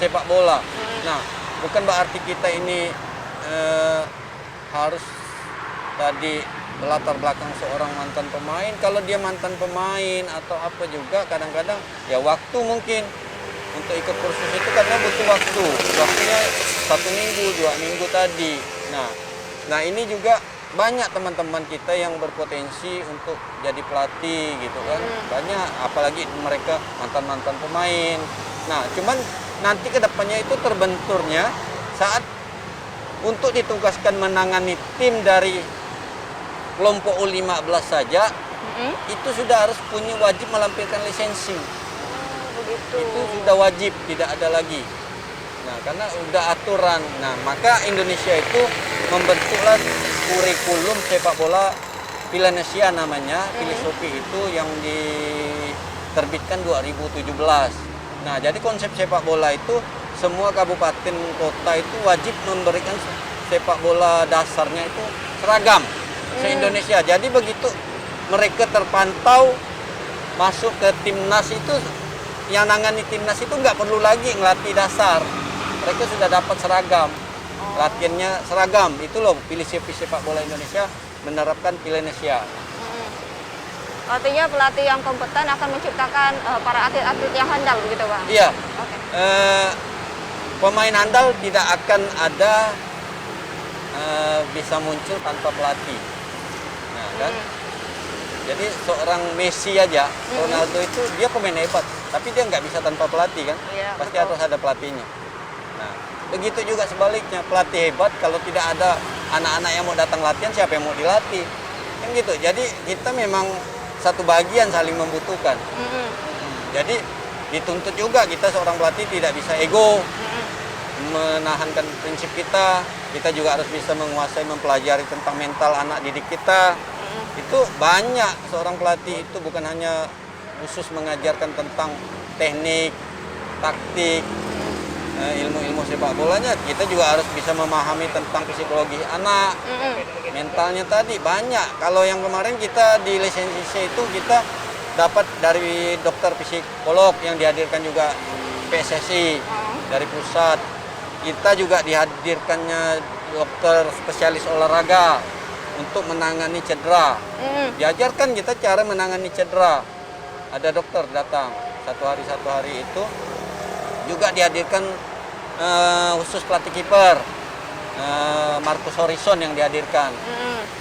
sepak bola. Nah, bukan berarti kita ini harus tadi berlatar belakang seorang mantan pemain. Kalau dia mantan pemain atau apa juga, kadang-kadang ya waktu mungkin untuk ikut kursus itu karena butuh waktu. Waktunya 1 minggu, 2 minggu tadi. Nah ini juga banyak teman-teman kita yang berpotensi untuk jadi pelatih gitu kan. Banyak, apalagi mereka mantan-mantan pemain. Nah, cuman nanti kedepannya itu terbenturnya saat untuk ditugaskan menangani tim dari kelompok U15 saja, itu sudah harus punya wajib melampirkan lisensi. Begitu. Itu sudah wajib, tidak ada lagi. Nah, karena udah aturan. Nah, maka Indonesia itu membentuklah kurikulum sepak bola Pilenesia namanya, filosofi itu yang diterbitkan 2017. Nah, jadi konsep sepak bola itu semua kabupaten kota itu wajib memberikan sepak bola dasarnya itu seragam se-Indonesia. Jadi begitu mereka terpantau masuk ke timnas itu, yang nangani timnas itu nggak perlu lagi ngelatih dasar. Mereka sudah dapat seragam. Latihannya seragam. Itu loh filosofi sepak bola Indonesia menerapkan Pilenesia. Artinya pelatih yang kompeten akan menciptakan para atlet-atlet yang handal begitu Bang? Iya. Oke. Pemain handal tidak akan ada bisa muncul tanpa pelatih. Nah, kan? Jadi seorang Messi aja, Ronaldo itu dia pemain hebat, tapi dia nggak bisa tanpa pelatih kan? Iya, Pasti betul. harus ada pelatihnya. Nah, begitu juga sebaliknya, pelatih hebat kalau tidak ada anak-anak yang mau datang latihan, siapa yang mau dilatih? Kan gitu. Jadi kita memang satu bagian saling membutuhkan. Jadi dituntut juga kita seorang pelatih tidak bisa ego, menahankan prinsip kita. Kita juga harus bisa menguasai, mempelajari tentang mental anak didik kita. Itu banyak, seorang pelatih itu bukan hanya khusus mengajarkan tentang teknik, taktik, ilmu-ilmu sepak bolanya. Kita juga harus bisa memahami tentang psikologi anak, mentalnya tadi banyak. Kalau yang kemarin kita di lisensi C itu kita dapat dari dokter psikolog yang dihadirkan juga PSSI dari pusat. Kita juga dihadirkannya dokter spesialis olahraga untuk menangani cedera. Diajarkan kita cara menangani cedera. Ada dokter datang satu hari itu. Juga dihadirkan khusus pelatih kiper, Marcus Horizon yang dihadirkan.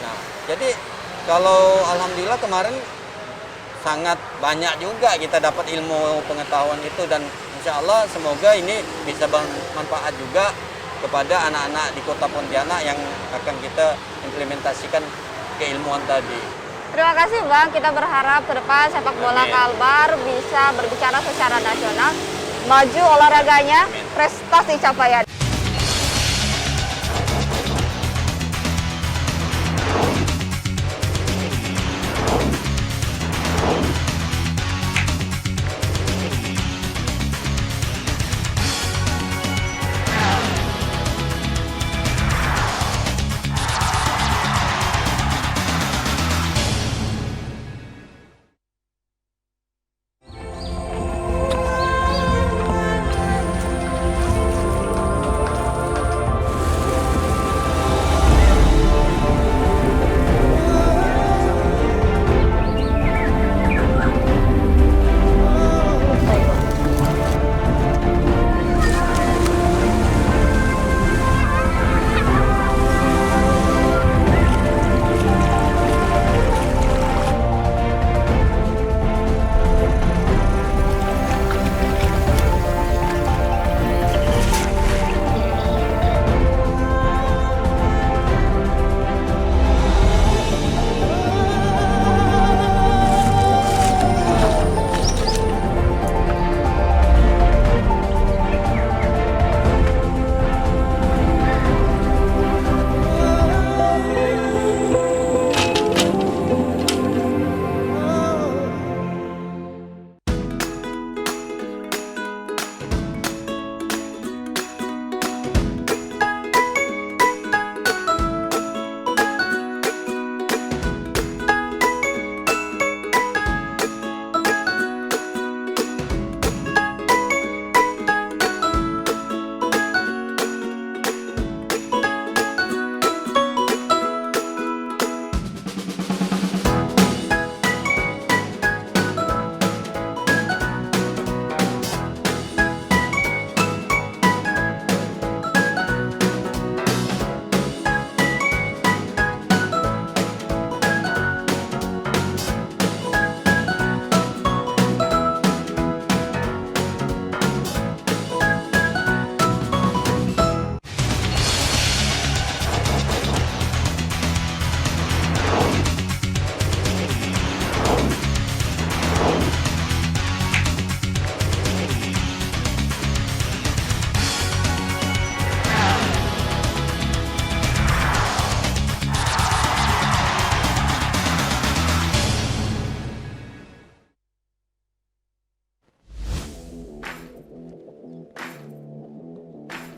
Nah, jadi kalau alhamdulillah kemarin sangat banyak juga kita dapat ilmu pengetahuan itu, dan insya Allah semoga ini bisa bermanfaat juga kepada anak-anak di Kota Pontianak yang akan kita implementasikan keilmuan tadi. Terima kasih Bang, kita berharap ke depan sepak bola Kalbar bisa berbicara secara nasional, maju olahraganya, prestasi capaian.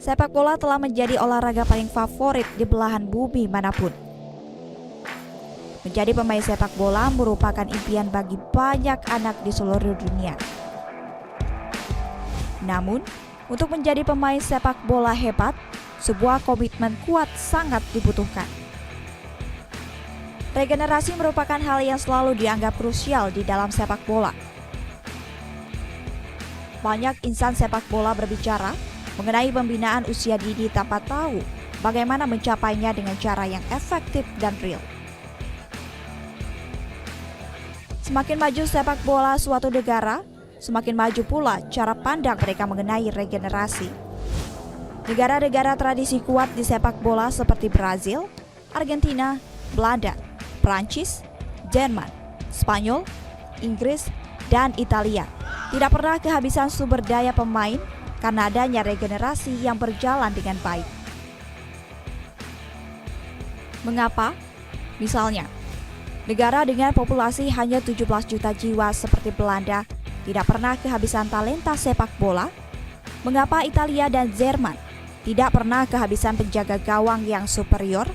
sepak bola telah menjadi olahraga paling favorit di belahan bumi manapun. Menjadi pemain sepak bola merupakan impian bagi banyak anak di seluruh dunia. Namun, untuk menjadi pemain sepak bola hebat, sebuah komitmen kuat sangat dibutuhkan. Regenerasi merupakan hal yang selalu dianggap krusial di dalam sepak bola. Banyak insan sepak bola berbicara mengenai pembinaan usia dini tanpa tahu bagaimana mencapainya dengan cara yang efektif dan real. Semakin maju sepak bola suatu negara, semakin maju pula cara pandang mereka mengenai regenerasi. Negara-negara tradisi kuat di sepak bola seperti Brazil, Argentina, Belanda, Prancis, Jerman, Spanyol, Inggris, dan Italia tidak pernah kehabisan sumber daya pemain karena adanya regenerasi yang berjalan dengan baik. Mengapa? Misalnya, negara dengan populasi hanya 17 juta jiwa seperti Belanda tidak pernah kehabisan talenta sepak bola? Mengapa Italia dan Jerman tidak pernah kehabisan penjaga gawang yang superior?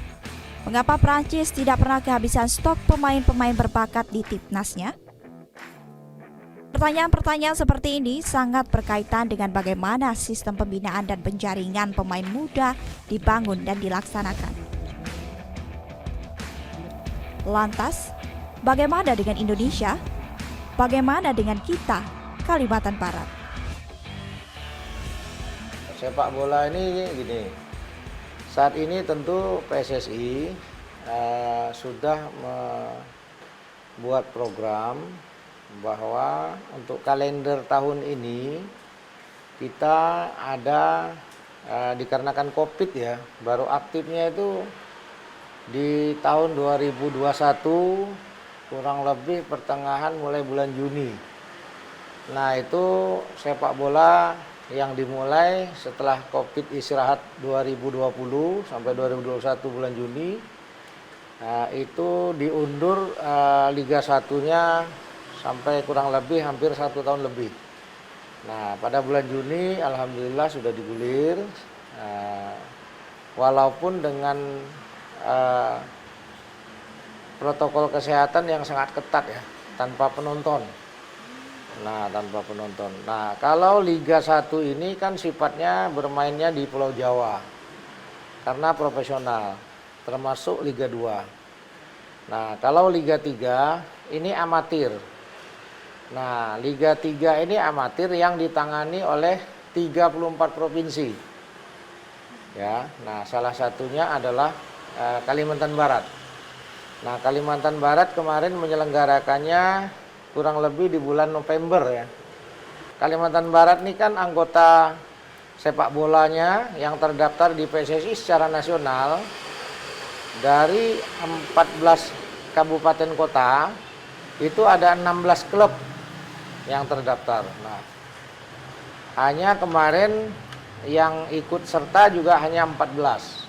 Mengapa Prancis tidak pernah kehabisan stok pemain-pemain berbakat di timnasnya? Pertanyaan-pertanyaan seperti ini sangat berkaitan dengan bagaimana sistem pembinaan dan penjaringan pemain muda dibangun dan dilaksanakan. Lantas, bagaimana dengan Indonesia? Bagaimana dengan kita, Kalimantan Barat? Sepak bola ini gini, saat ini tentu PSSI sudah membuat program bahwa untuk kalender tahun ini kita ada dikarenakan COVID ya, baru aktifnya itu di tahun 2021 kurang lebih pertengahan mulai bulan Juni. Nah itu sepak bola yang dimulai setelah COVID istirahat 2020 sampai 2021 bulan Juni, itu diundur Liga 1-nya sampai kurang lebih hampir 1 tahun lebih. Nah pada bulan Juni alhamdulillah sudah digulir, walaupun dengan protokol kesehatan yang sangat ketat ya, tanpa penonton. Nah kalau Liga 1 ini kan sifatnya bermainnya di Pulau Jawa karena profesional, termasuk Liga 2. Nah kalau Liga 3 ini amatir. Nah, Liga 3 ini amatir yang ditangani oleh 34 provinsi. Ya, nah salah satunya adalah Kalimantan Barat. Nah, Kalimantan Barat kemarin menyelenggarakannya kurang lebih di bulan November ya. Kalimantan Barat ini kan anggota sepak bolanya yang terdaftar di PSSI secara nasional dari 14 kabupaten kota, itu ada 16 klub yang terdaftar. Nah, hanya kemarin yang ikut serta juga hanya 14.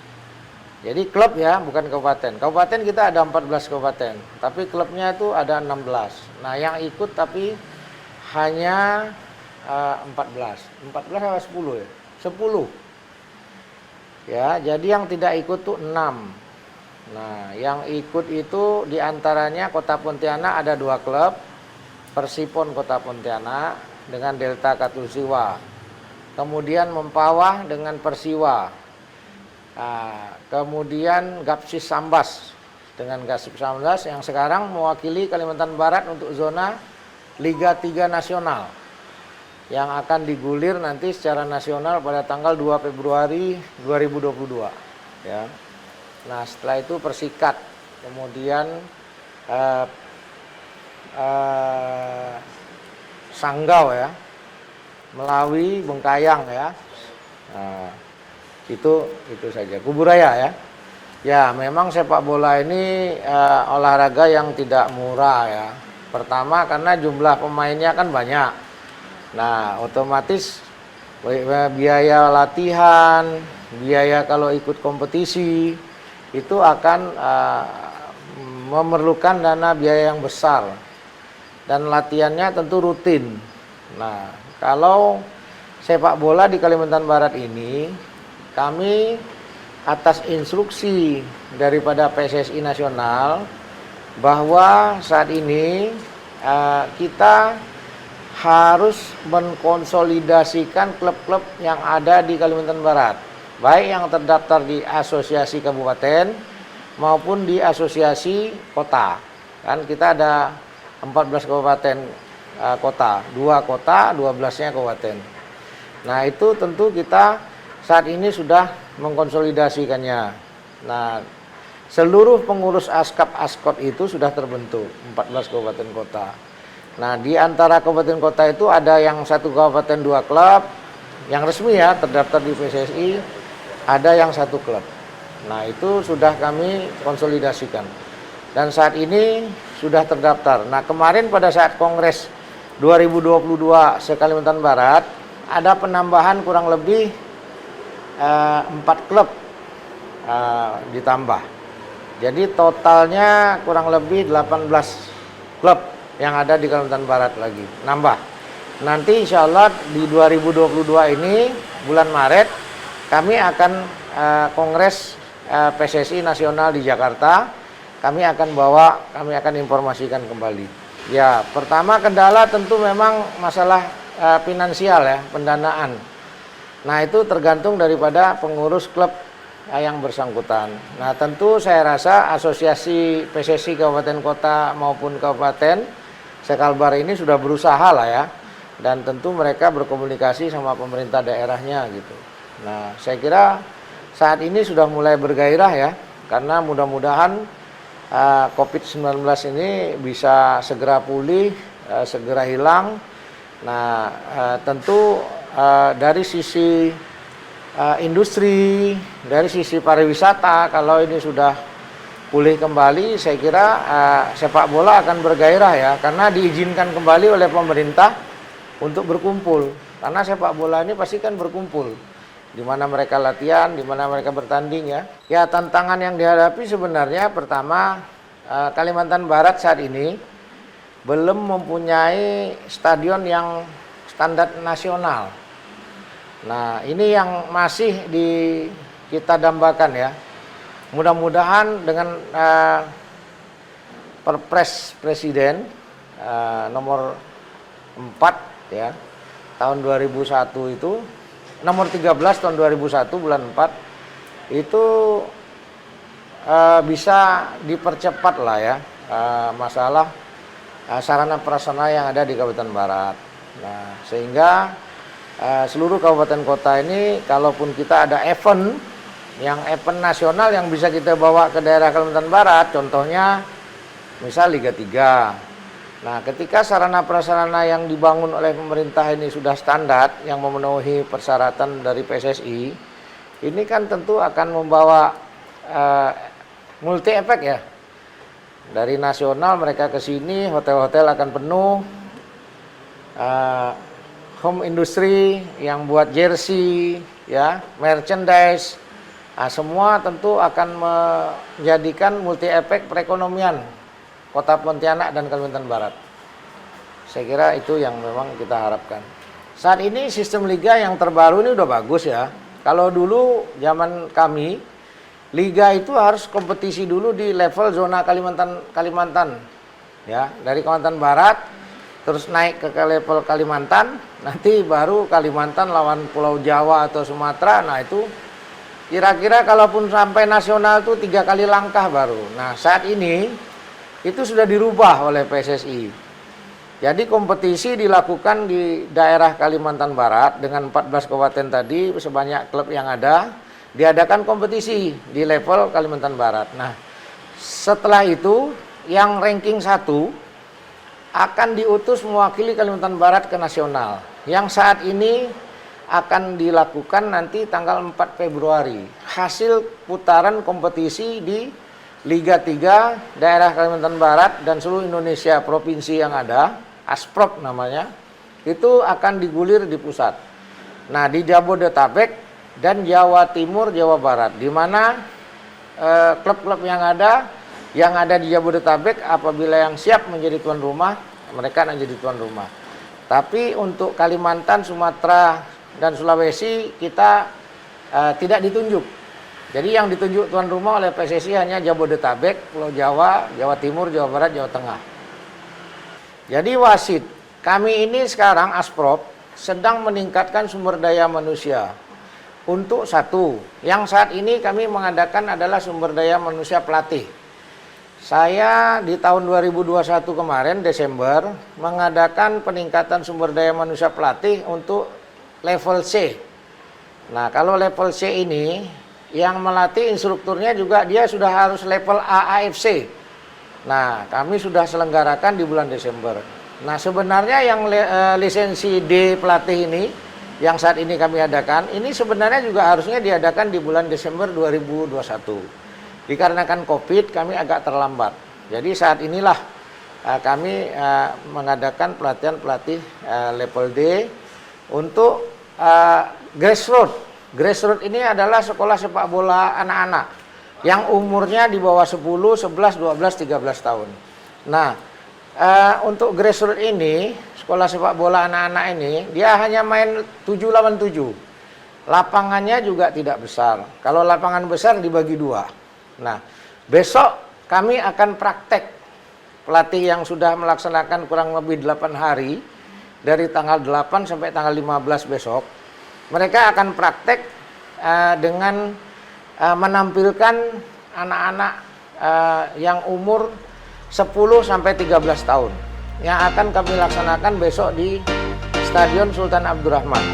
Jadi klub ya, bukan kabupaten. Kabupaten kita ada 14 kabupaten, tapi klubnya itu ada 16. Nah, yang ikut tapi hanya 14. 14 atau 10 ya? 10. Ya, jadi yang tidak ikut tuh 6. Nah, yang ikut itu diantaranya Kota Pontianak ada 2 klub, Persipon Kota Pontianak dengan Delta Katulistiwa, kemudian Mempawah dengan Persiwa, kemudian Gapsis Sambas dengan Gapsis Sambas yang sekarang mewakili Kalimantan Barat untuk zona Liga 3 Nasional yang akan digulir nanti secara nasional pada tanggal 2 Februari 2022 ya. Nah setelah itu Persikat, kemudian Sanggau ya, Melawi, Bengkayang ya, itu saja. Kuburaya ya. Ya memang sepak bola ini olahraga yang tidak murah ya. Pertama karena jumlah pemainnya kan banyak. Nah otomatis biaya latihan, biaya kalau ikut kompetisi itu akan memerlukan dana biaya yang besar. Dan latihannya tentu rutin. Nah, kalau sepak bola di Kalimantan Barat ini kami atas instruksi daripada PSSI Nasional bahwa saat ini kita harus mengkonsolidasikan klub-klub yang ada di Kalimantan Barat, baik yang terdaftar di asosiasi kabupaten maupun di asosiasi kota. Kan kita ada 14 kabupaten kota, 2 kota, 12-nya kabupaten. Nah, itu tentu kita saat ini sudah mengkonsolidasikannya. Nah, seluruh pengurus ASKAP-ASKOT itu sudah terbentuk, 14 kabupaten kota. Nah, di antara kabupaten kota itu ada yang 1 kabupaten 2 klub, yang resmi ya, terdaftar di PSSI, ada yang 1 klub. Nah, itu sudah kami konsolidasikan. Dan saat ini sudah terdaftar. Nah, kemarin pada saat Kongres 2022 se-Kalimantan Barat, ada penambahan kurang lebih 4 klub ditambah. Jadi totalnya kurang lebih 18 klub yang ada di Kalimantan Barat lagi, nambah. Nanti insya Allah di 2022 ini, bulan Maret, kami akan Kongres PSSI Nasional di Jakarta. Kami akan informasikan kembali. Ya, pertama kendala tentu memang masalah finansial ya, pendanaan. Nah, itu tergantung daripada pengurus klub yang bersangkutan. Nah, tentu saya rasa asosiasi PSSI Kabupaten Kota maupun Kabupaten se-Kalbar ini sudah berusaha lah ya. Dan tentu mereka berkomunikasi sama pemerintah daerahnya gitu. Nah, saya kira saat ini sudah mulai bergairah ya. Karena mudah-mudahan COVID-19 ini bisa segera pulih, segera hilang. Nah, tentu dari sisi industri, dari sisi pariwisata, kalau ini sudah pulih kembali, saya kira sepak bola akan bergairah ya, karena diizinkan kembali oleh pemerintah untuk berkumpul. Karena sepak bola ini pasti kan berkumpul, di mana mereka latihan, di mana mereka bertanding ya. Ya, tantangan yang dihadapi sebenarnya pertama, Kalimantan Barat saat ini belum mempunyai stadion yang standar nasional. Nah, ini yang masih kita dambakan ya. Mudah-mudahan dengan Perpres Presiden nomor 4 ya, tahun 2001 itu, nomor 13 tahun 2001 bulan 4 itu bisa dipercepat lah ya masalah sarana prasarana yang ada di Kabupaten Barat. Nah, sehingga seluruh kabupaten kota ini, kalaupun kita ada event nasional yang bisa kita bawa ke daerah Kalimantan Barat, contohnya misal Liga 3. Nah, ketika sarana prasarana yang dibangun oleh pemerintah ini sudah standar, yang memenuhi persyaratan dari PSSI, ini kan tentu akan membawa multi efek ya. Dari nasional mereka ke sini, hotel-hotel akan penuh, home industry yang buat jersey, ya, merchandise, semua tentu akan menjadikan multi efek perekonomian Kota Pontianak dan Kalimantan Barat. Saya kira itu yang memang kita harapkan. Saat ini sistem liga yang terbaru ini udah bagus ya. Kalau dulu zaman kami, liga itu harus kompetisi dulu di level zona Kalimantan, ya, dari Kalimantan Barat terus naik ke level Kalimantan, nanti baru Kalimantan lawan Pulau Jawa atau Sumatera. Nah, itu kira-kira kalaupun sampai nasional itu 3 kali langkah baru. Nah, saat ini itu sudah dirubah oleh PSSI. Jadi kompetisi dilakukan di daerah Kalimantan Barat dengan 14 kabupaten tadi, sebanyak klub yang ada, diadakan kompetisi di level Kalimantan Barat. Nah, setelah itu yang ranking 1 akan diutus mewakili Kalimantan Barat ke nasional. Yang saat ini akan dilakukan nanti tanggal 4 Februari. Hasil putaran kompetisi di Liga 3 daerah Kalimantan Barat dan seluruh Indonesia provinsi yang ada, Asprop namanya, itu akan digulir di pusat. Nah, di Jabodetabek dan Jawa Timur, Jawa Barat, di mana klub-klub yang ada di Jabodetabek apabila yang siap menjadi tuan rumah, mereka akan jadi tuan rumah. Tapi untuk Kalimantan, Sumatera, dan Sulawesi kita tidak ditunjuk. Jadi yang ditunjuk tuan rumah oleh PSSI hanya Jabodetabek, Pulau Jawa, Jawa Timur, Jawa Barat, Jawa Tengah. Jadi wasit, kami ini sekarang Asprop sedang meningkatkan sumber daya manusia. Untuk satu, yang saat ini kami mengadakan adalah sumber daya manusia pelatih. Saya di tahun 2021 kemarin, Desember, mengadakan peningkatan sumber daya manusia pelatih untuk level C. Nah, kalau level C ini, yang melatih instrukturnya juga dia sudah harus level AAFC. Nah, kami sudah selenggarakan di bulan Desember. Nah, sebenarnya yang lisensi D pelatih ini, yang saat ini kami adakan, ini sebenarnya juga harusnya diadakan di bulan Desember 2021. Dikarenakan COVID, kami agak terlambat. Jadi saat inilah kami mengadakan pelatihan pelatih level D untuk grassroots. Grassroots ini adalah sekolah sepak bola anak-anak yang umurnya di bawah 10, 11, 12, 13 tahun. Nah, untuk grassroots ini, sekolah sepak bola anak-anak ini, dia hanya main 7 lawan 7. Lapangannya juga tidak besar. Kalau lapangan besar dibagi 2. Nah, besok kami akan praktek. Pelatih yang sudah melaksanakan kurang lebih 8 hari, dari tanggal 8 sampai tanggal 15 besok, mereka akan praktek dengan menampilkan anak-anak yang umur 10 sampai 13 tahun yang akan kami laksanakan besok di Stadion Sultan Abdurrahman.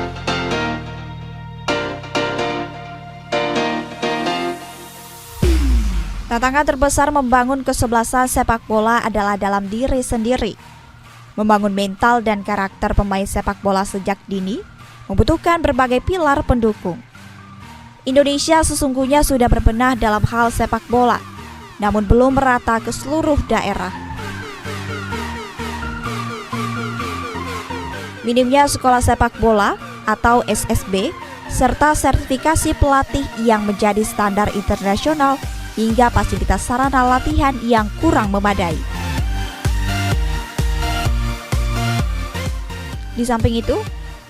Tantangan terbesar membangun kesebelasan sepak bola adalah dalam diri sendiri. Membangun mental dan karakter pemain sepak bola sejak dini membutuhkan berbagai pilar pendukung. Indonesia sesungguhnya sudah berbenah dalam hal sepak bola, namun belum merata ke seluruh daerah. Minimnya sekolah sepak bola atau SSB serta sertifikasi pelatih yang menjadi standar internasional hingga fasilitas sarana latihan yang kurang memadai. Di samping itu,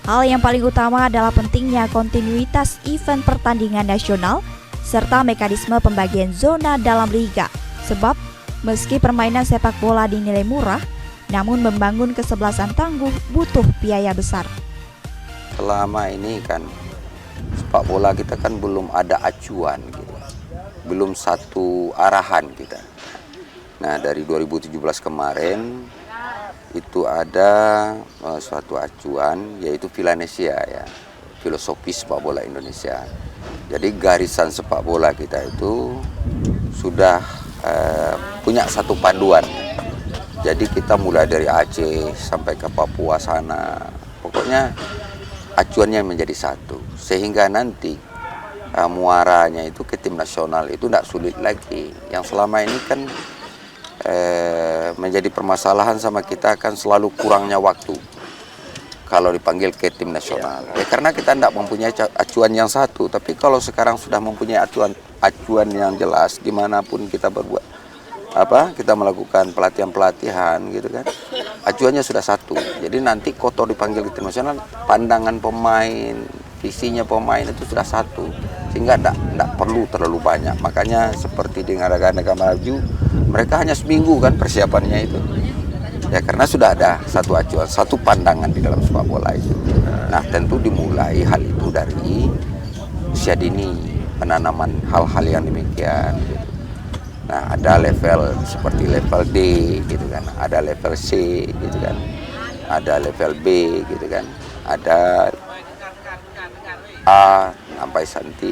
hal yang paling utama adalah pentingnya kontinuitas event pertandingan nasional serta mekanisme pembagian zona dalam liga. Sebab, meski permainan sepak bola dinilai murah, namun membangun kesebelasan tangguh butuh biaya besar. Selama ini kan sepak bola kita kan belum ada acuan gitu. Belum satu arahan kita. Nah, dari 2017 kemarin itu ada suatu acuan, yaitu Filanesia ya, filosofi sepak bola Indonesia. Jadi garisan sepak bola kita itu sudah punya satu panduan. Jadi kita mulai dari Aceh sampai ke Papua sana, pokoknya acuannya menjadi satu, sehingga nanti muaranya itu ke tim nasional itu tidak sulit lagi. Yang selama ini kan menjadi permasalahan sama kita kan selalu kurangnya waktu kalau dipanggil ke tim nasional. Ya karena kita tidak mempunyai acuan yang satu. Tapi kalau sekarang sudah mempunyai acuan yang jelas, dimanapun kita berbuat kita melakukan pelatihan gitu kan, acuannya sudah satu. Jadi nanti kotor dipanggil ke tim nasional, pandangan pemain, visinya pemain itu sudah satu, sehingga tidak perlu terlalu banyak. Makanya seperti di negara-negara maju, mereka hanya seminggu kan persiapannya itu. Ya karena sudah ada satu acuan, satu pandangan di dalam sepak bola itu. Nah tentu dimulai hal itu dari usia dini, penanaman hal-hal yang demikian. Gitu. Nah ada level seperti level D gitu kan, ada level C gitu kan, ada level B gitu kan, ada A sampai nanti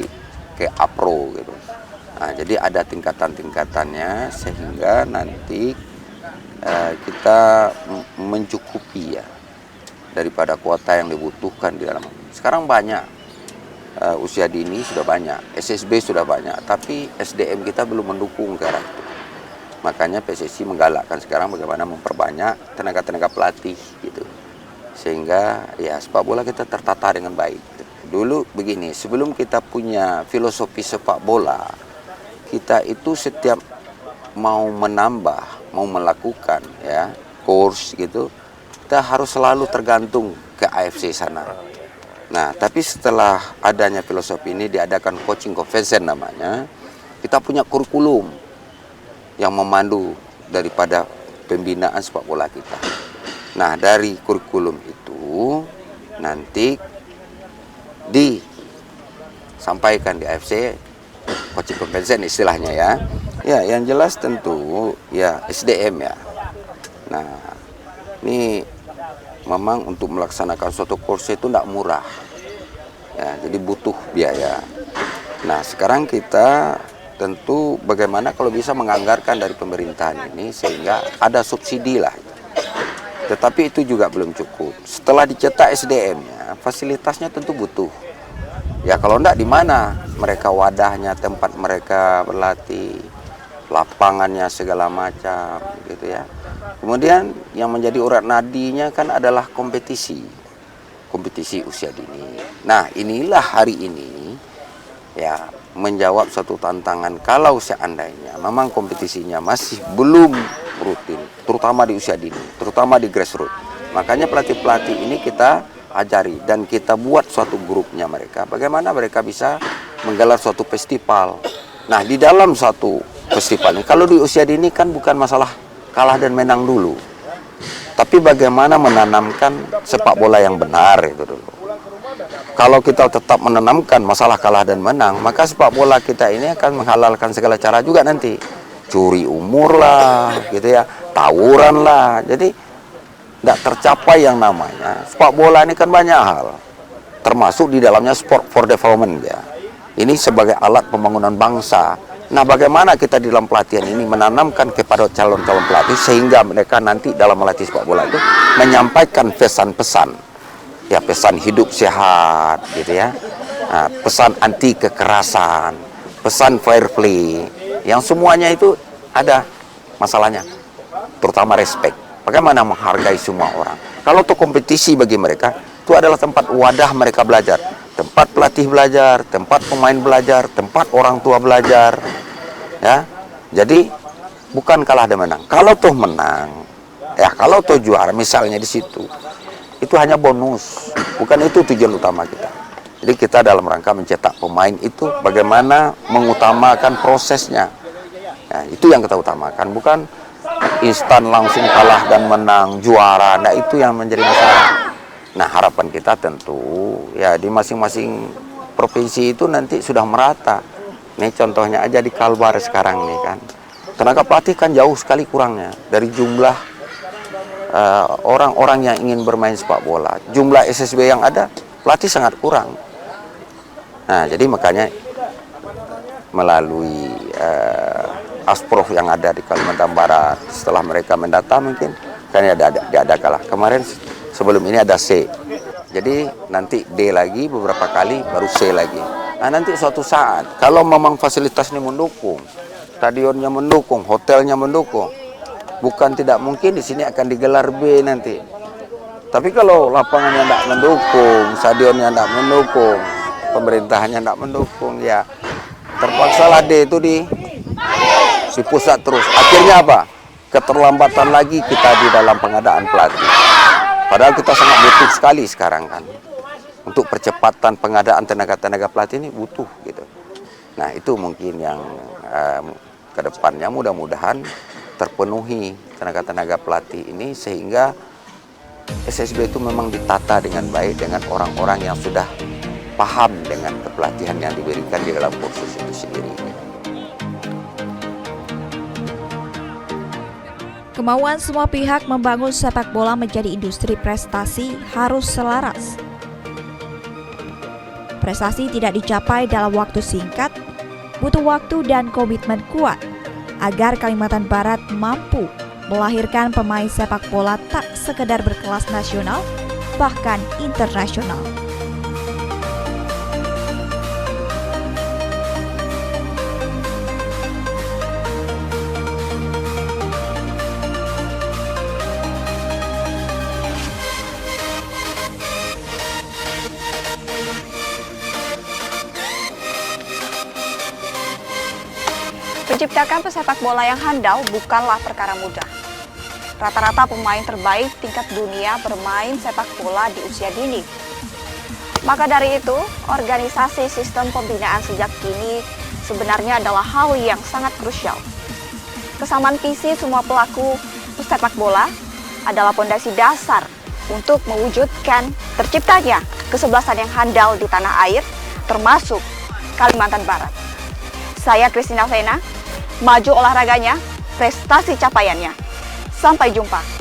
ke A Pro gitu. Nah, jadi ada tingkatan-tingkatannya sehingga nanti kita mencukupi ya daripada kuota yang dibutuhkan di dalam. Sekarang banyak usia dini sudah banyak, SSB sudah banyak, tapi SDM kita belum mendukung ke arah itu. Makanya PSSI menggalakkan sekarang bagaimana memperbanyak tenaga-tenaga pelatih gitu. Sehingga ya sepak bola kita tertata dengan baik. Dulu begini, sebelum kita punya filosofi sepak bola, kita itu setiap mau menambah, mau melakukan ya course gitu, kita harus selalu tergantung ke AFC sana. Nah, tapi setelah adanya filosofi ini diadakan coaching convention namanya, kita punya kurikulum yang memandu daripada pembinaan sepak bola kita. Nah, dari kurikulum itu nanti disampaikan di AFC coaching convention istilahnya ya. Ya, yang jelas tentu ya SDM ya. Nah, ini memang untuk melaksanakan suatu kursus itu tidak murah. Ya, jadi butuh biaya. Nah, sekarang kita tentu bagaimana kalau bisa menganggarkan dari pemerintahan ini sehingga ada subsidi lah. Tetapi itu juga belum cukup. Setelah dicetak SDM-nya, fasilitasnya tentu butuh. Ya kalau enggak di mana mereka wadahnya, tempat mereka berlatih, lapangannya segala macam gitu ya. Kemudian yang menjadi urat nadinya kan adalah kompetisi usia dini. Nah, inilah hari ini ya menjawab suatu tantangan kalau seandainya memang kompetisinya masih belum rutin, terutama di usia dini, terutama di grassroots. Makanya pelatih-pelatih ini kita ajari dan kita buat suatu grupnya mereka. Bagaimana mereka bisa menggelar suatu festival. Nah, di dalam satu festival ini, kalau di usia dini kan bukan masalah kalah dan menang dulu. Tapi bagaimana menanamkan sepak bola yang benar itu dulu. Kalau kita tetap menanamkan masalah kalah dan menang, maka sepak bola kita ini akan menghalalkan segala cara juga nanti. Curi umur lah, gitu ya, tawuran lah. Jadi tidak tercapai yang namanya. Sepak bola ini kan banyak hal, termasuk di dalamnya sport for development ya. Ini sebagai alat pembangunan bangsa. Nah, bagaimana kita di dalam pelatihan ini menanamkan kepada calon-calon pelatih sehingga mereka nanti dalam melatih sepak bola itu menyampaikan pesan-pesan, ya pesan hidup sehat, gitu ya, nah, pesan anti kekerasan, pesan fair play, yang semuanya itu ada masalahnya, terutama respect. Bagaimana menghargai semua orang. Kalau itu kompetisi bagi mereka, itu adalah tempat wadah mereka belajar. Tempat pelatih belajar, tempat pemain belajar, tempat orang tua belajar. Ya. Jadi bukan kalah dan menang. Kalau toh menang, ya kalau toh juara misalnya di situ, itu hanya bonus. Bukan itu tujuan utama kita. Jadi kita dalam rangka mencetak pemain itu bagaimana mengutamakan prosesnya. Ya, itu yang kita utamakan, bukan instan langsung kalah dan menang juara. Nah, itu yang menjadi masalah. Nah, harapan kita tentu ya di masing-masing provinsi itu nanti sudah merata. Nih contohnya aja di Kalbar sekarang nih kan. Tenaga pelatih kan jauh sekali kurangnya dari jumlah orang-orang yang ingin bermain sepak bola. Jumlah SSB yang ada pelatih sangat kurang. Nah, jadi makanya melalui Asprof yang ada di Kalimantan Barat, setelah mereka mendata mungkin kan ada kalah. Kemarin sebelum ini ada C. Jadi nanti D lagi beberapa kali baru C lagi. Nah, nanti suatu saat kalau memang fasilitas ini mendukung, stadionnya mendukung, hotelnya mendukung, bukan tidak mungkin di sini akan digelar B nanti. Tapi kalau lapangannya tidak mendukung, stadionnya tidak mendukung, pemerintahannya tidak mendukung, ya terpaksalah D itu di pusat terus. Akhirnya apa? Keterlambatan lagi kita di dalam pengadaan pelatih. Padahal kita sangat butuh sekali sekarang kan. Untuk percepatan pengadaan tenaga-tenaga pelatih ini butuh gitu. Nah, itu mungkin yang ke depannya mudah-mudahan terpenuhi tenaga-tenaga pelatih ini sehingga SSB itu memang ditata dengan baik dengan orang-orang yang sudah paham dengan kepelatihan yang diberikan di dalam kursus itu sendiri. Kemauan semua pihak membangun sepak bola menjadi industri prestasi harus selaras. Prestasi tidak dicapai dalam waktu singkat, butuh waktu dan komitmen kuat agar Kalimantan Barat mampu melahirkan pemain sepak bola tak sekedar berkelas nasional, bahkan internasional. Menciptakan pesepak bola yang handal bukanlah perkara mudah. Rata-rata pemain terbaik tingkat dunia bermain sepak bola di usia dini. Maka dari itu, organisasi sistem pembinaan sejak kini sebenarnya adalah hal yang sangat krusial. Kesamaan visi semua pelaku sepak bola adalah fondasi dasar untuk mewujudkan terciptanya kesebelasan yang handal di tanah air, termasuk Kalimantan Barat. Saya Christina Vena, maju olahraganya, prestasi capaiannya. Sampai jumpa.